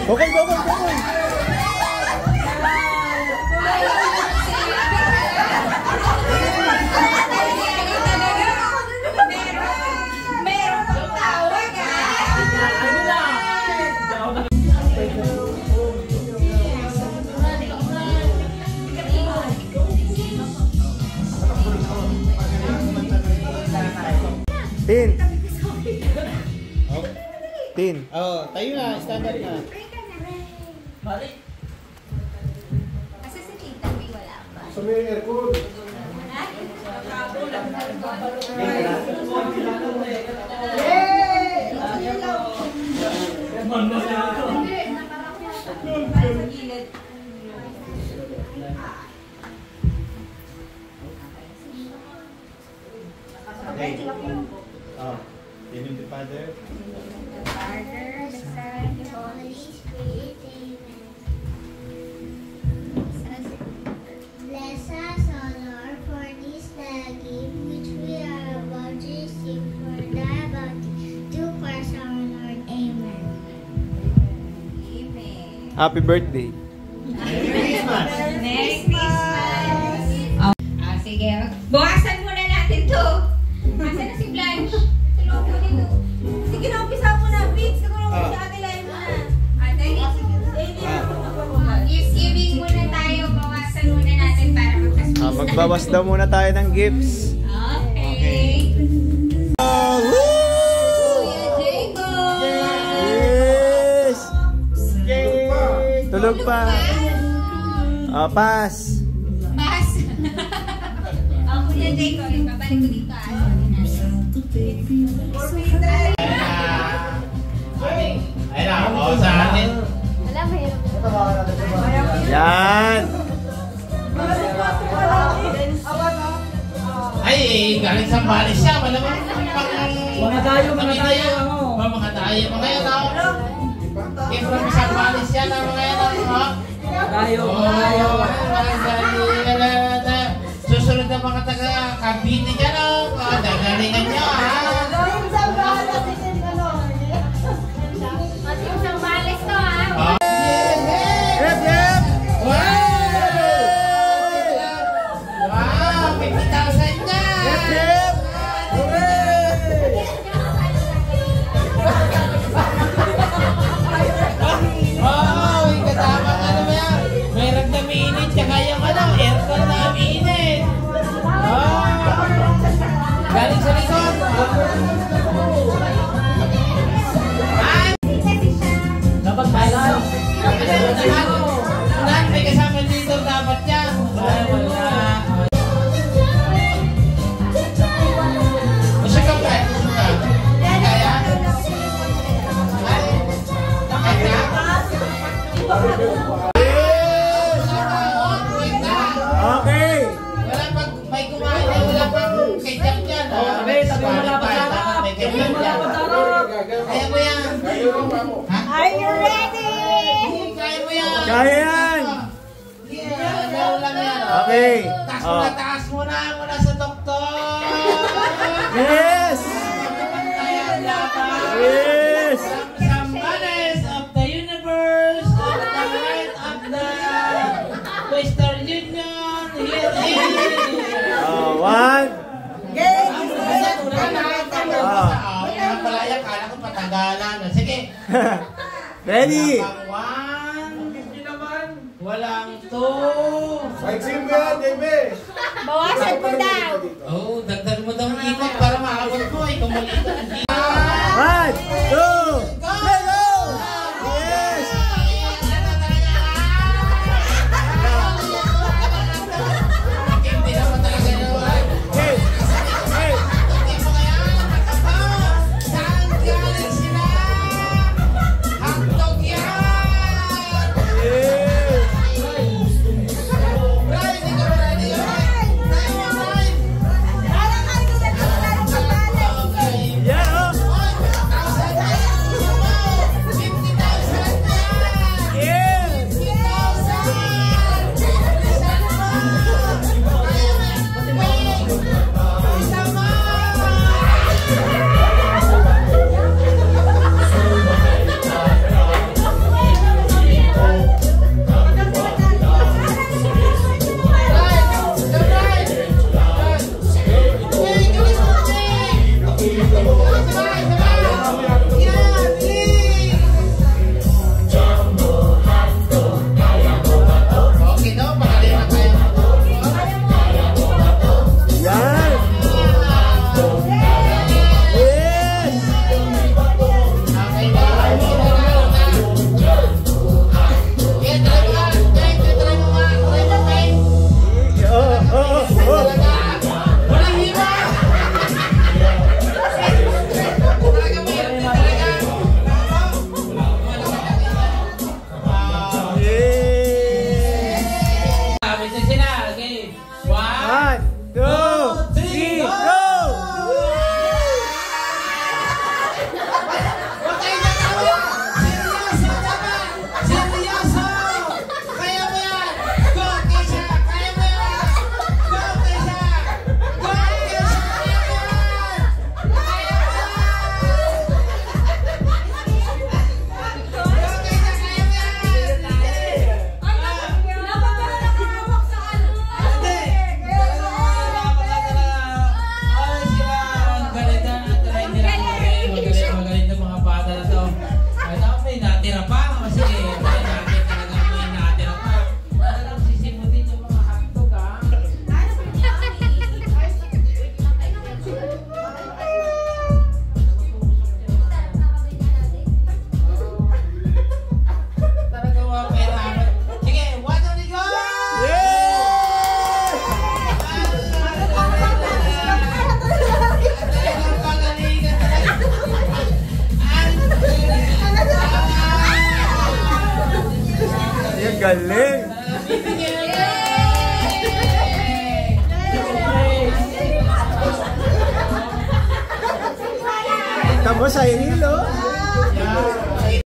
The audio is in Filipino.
Bukol, bukol, bukol. Tin. Tin. Oh, tayo na, standard na. Balik. Kasi si Tita May wala pa. So may aircon. Oh, in the Father. The Father, the Son, the Holy Spirit. Bless us, O Lord, for this thy gift which we are about to receive for thy body, through Christ our Lord. Amen. Amen. Happy birthday. Merry Christmas! Merry Christmas! Oh. Sige. Bukasan muna natin to. Asan na si Blanche? Tulungan mo dito. Sige na, umpisa mo na. Vince, tulungan mo si Ate Lai muna. Gift giving muna tayo. Bawasan muna natin para magpaspisa. Magbawas daw muna tayo ng gifts. Okay. Oh, woo! Kuya Jacob! Yes! Tulog pa. Oh, pass. Pass. Oh, Kuya Jacob. Babalik ko dito. Ayun na, o sa atin. Wala, mayroon. Yan. Ay, galing sa Bali siya. Malamang Mga tayo. mga tayo. Mga yan ako. Kaya from sa Bali siya na mga yan ako. Tayo. Susunod na mga taga Cavite dyan o. Dagalingan nyo ha. Mating sang balis to, ha? Yep, yep. Wow, 50,000 na. Yep, yep. Wow, ikatama ka naman yan. May ragdaminit, tsaka yung aircon na aminit. Galing sa likod. Dapat balan. Lahat may kasama dito dapat yan. Wala. Gusto ka ba? Kaya? Okay. Wala pag may kumain na wala pang ketchup dyan. Okay, tabi mo malapad sa harap. May Tabi mo ketchup dyan. malapad sa harap. Kaya mo yan. Ha? Are you ready? Kaya mo yan. Kaya yan. Yeah, daw lang yan. Okay. Taas mo na mula sa doktor. Yes. Pamantayan laban. Yes. Somebody's of the universe, of the heart of the Western Union, here is. One. Napalaya, kala ko patagalan. Sige. Ready. Walang 1, walang 2. Maiksin mo yan, JB. Bawasan mo daw. Oh, dagdag mo daw ang ikot para maabot mo. Ikaw maliit. 1, 2, let's go. Yes. Hindi naman talaga yun. Hey. Hey. Hindi mo kaya nakatapaw. Saan galing sila? Hotdog yan! Yes. Brian, hindi ka ready. Brian! Yan, oh. Galing! Tapos sa hilo. Yeah.